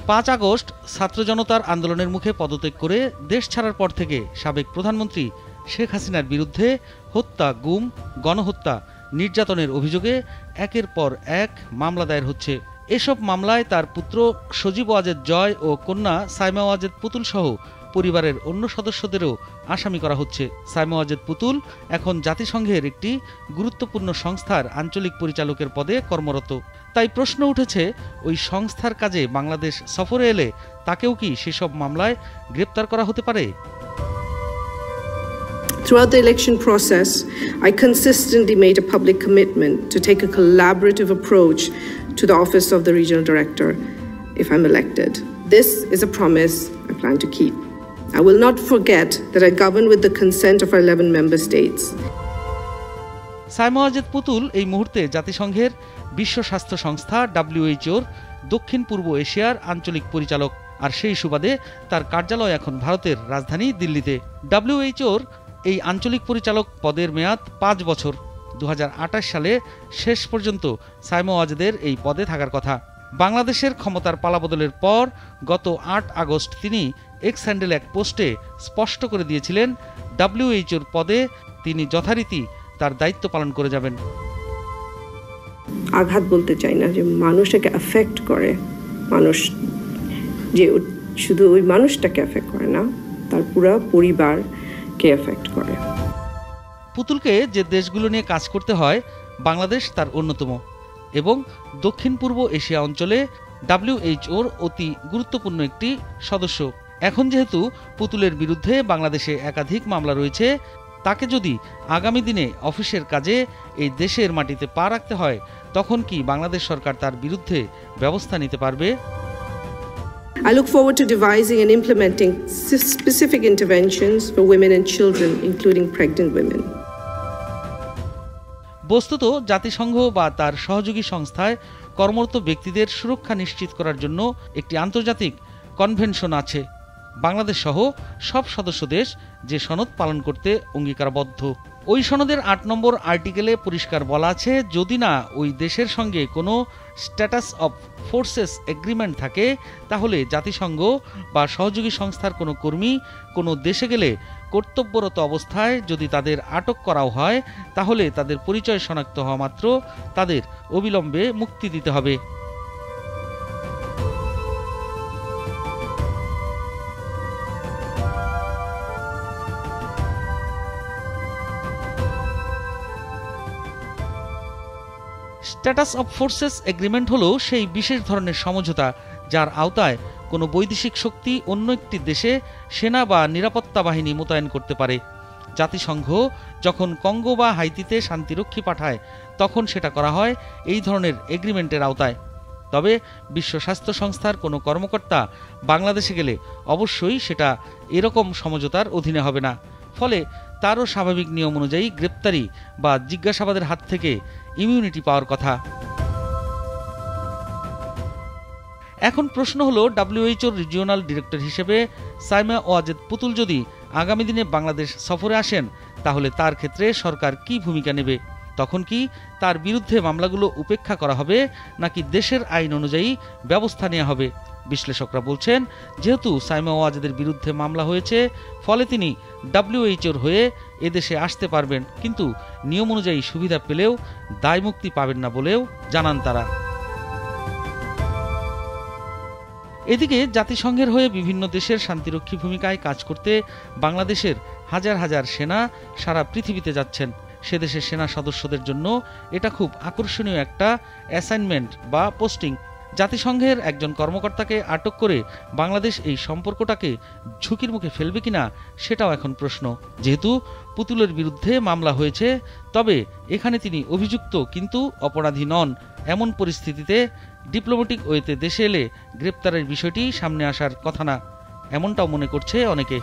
5 August ছাত্র জনতার আন্দোলনের মুখে পদত্যাগ করে দেশ ছাড়ার পর থেকে সাবেক প্রধানমন্ত্রী শেখ হাসিনার বিরুদ্ধে হত্যা, গুম, গণহত্যা, নির্যাতনের অভিযোগে একের পর এক মামলা দায়ের হচ্ছে। এসব মামলায় তার পুত্র সজীব ওয়াজেদ জয় ও কন্যা সাইমা ওয়াজেদ পুতুল সহ পরিবারের অন্য সদস্যদেরও আসামি করা হচ্ছে। সাইমা ওয়াজেদ পুতুল এখন জাতিসংঘের একটি গুরুত্বপূর্ণ সংস্থার আঞ্চলিক পরিচালকের পদে কর্মরত। তাই প্রশ্ন উঠেছে, ওই সংস্থার কাজে বাংলাদেশ সফরে এলে তাকেও কি সেসব মামলায় গ্রেপ্তার করা হতে পারে? Throughout the election process, I consistently made a public commitment to take a collaborative approach to the office of the regional director if I'm elected. This is a promise I plan to keep. I will not forget that I govern with the consent of our 11 member states. Saima Wazed পুতুল এই মুহূর্তে জাতিসংঘের বিশ্ব স্বাস্থ্য সংস্থা WHOর দক্ষিণ পূর্ব এশিয়ার আঞ্চলিক পরিচালক, আর সেই সুবাদে তার কার্যালয় এখন ভারতের রাজধানী দিল্লিতে। WHOর এই আঞ্চলিক পরিচালক পদের মেয়াদ 5 বছর। 2028 সালে শেষ পর্যন্ত সাইমা ওয়াজেদের এই পদে থাকার কথা। বাংলাদেশের ক্ষমতার পালাবদলের পর গত 8 আগস্ট তিনি এক্স হ্যান্ডেল এক পোস্টে স্পষ্ট করে দিয়েছিলেন, WHOর পদে তিনি যথারীতি তার দায়িত্ব পালন করে যাবেন। আঘাত বলতে চাই না, যে মানুষটাকে এফেক্ট করে, মানুষ যে শুধু ওই মানুষটাকে এফেক্ট করে না, তার পুরো পরিবারকে এফেক্ট করে। পুতুলকে যে দেশগুলো নিয়ে কাজ করতে হয়, বাংলাদেশ তার অন্যতম, এবং দক্ষিণ পূর্ব এশিয়া অঞ্চলে WHOর অতি গুরুত্বপূর্ণ একটি সদস্য। এখন যেহেতু পুতুলের বিরুদ্ধে বাংলাদেশে একাধিক মামলা রয়েছে, তাকে যদি আগামী দিনে অফিসের কাজে এই দেশের মাটিতে পা রাখতে হয়, তখন কি বাংলাদেশ সরকার তার বিরুদ্ধে ব্যবস্থা নিতে পারবে? I look forward to devising and implementing specific interventions for women and children, including pregnant women. বস্তুত জাতিসংঘ বা তার সহযোগী সংস্থায় কর্মরত ব্যক্তিদের সুরক্ষা নিশ্চিত করার জন্য একটি আন্তর্জাতিক কনভেনশন আছে। বাংলাদেশ সহ সব সদস্য দেশ যে সনদ পালন করতে অঙ্গীকারবদ্ধ। ওই সনদের 8 নম্বর আর্টিকেলে পরিষ্কার বলা আছে, যদি না ওই দেশের সঙ্গে কোনো স্ট্যাটাস অফ ফোর্সেস এগ্রিমেন্ট থাকে, তাহলে জাতিসংঘ বা সহযোগী সংস্থার কোনো কর্মী কোনো দেশে গেলে কর্তব্যরত অবস্থায় যদি তাদের আটক করাও হয়, তাহলে তাদের পরিচয় শনাক্ত হওয়া মাত্র তাদের অবিলম্বে মুক্তি দিতে হবে। স্ট্যাটাস অফ ফোর্সেস এগ্রিমেন্ট হলো সেই বিশেষ ধরনের সমঝোতা যার আওতায় কোনো বৈদেশিক শক্তি অন্য একটি দেশে সেনা বা নিরাপত্তা বাহিনী মোতায়েন করতে পারে। জাতিসংঘ যখন কঙ্গো বা হাইতিতে শান্তিরক্ষী পাঠায়, তখন সেটা করা হয় এই ধরনের এগ্রিমেন্টের আওতায়। তবে বিশ্ব স্বাস্থ্য সংস্থার কোনো কর্মকর্তা বাংলাদেশে গেলে অবশ্যই সেটা এরকম সমঝোতার অধীনে হবে না। ফলে তারও স্বাভাবিক নিয়ম অনুযায়ী গ্রেপ্তারি বা জিজ্ঞাসাবাদের হাত থেকে ইমিউনিটি পাওয়ার কথা। এখন প্রশ্ন হলো, WHOর রিজিওনাল ডিরেক্টর হিসেবে সাইমা ওয়াজেদ পুতুল যদি আগামী দিনে বাংলাদেশ সফরে আসেন, তাহলে তার ক্ষেত্রে সরকার কি ভূমিকা নেবে? তখন কি তার বিরুদ্ধে মামলাগুলো উপেক্ষা করা হবে, নাকি দেশের আইন অনুযায়ী ব্যবস্থা নেওয়া হবে? বিশ্লেষকরা বলছেন, যেহেতু সাইমা ওয়াজেদের বিরুদ্ধে মামলা হয়েছে, ফলে তিনি WHOর হয়ে এদেশে আসতে পারবেন, কিন্তু নিয়ম অনুযায়ী সুবিধা পেলেও দায়মুক্তি পাবেন না বলেও জানান তারা। এদিকে জাতিসংঘের হয়ে বিভিন্ন দেশের শান্তিরক্ষী ভূমিকায় কাজ করতে বাংলাদেশের হাজার হাজার সেনা সারা পৃথিবীতে যাচ্ছেন। সে দেশের সেনা সদস্যদের জন্য এটা খুব আকর্ষণীয় একটা অ্যাসাইনমেন্ট বা পোস্টিং। জাতিসংঘের একজন কর্মকর্তাকে আটক করে বাংলাদেশ এই সম্পর্কটাকে ঝুঁকির মুখে ফেলবে কিনা, সেটাও এখন প্রশ্ন। যেহেতু পুতুলের বিরুদ্ধে মামলা হয়েছে, তবে এখানে তিনি অভিযুক্ত কিন্তু অপরাধী নন, এমন পরিস্থিতিতে ডিপ্লোম্যাটিক ওয়েতে দেশে এলে গ্রেপ্তারের বিষয়টি সামনে আসার কথা না, এমনটাও মনে করছে অনেকে।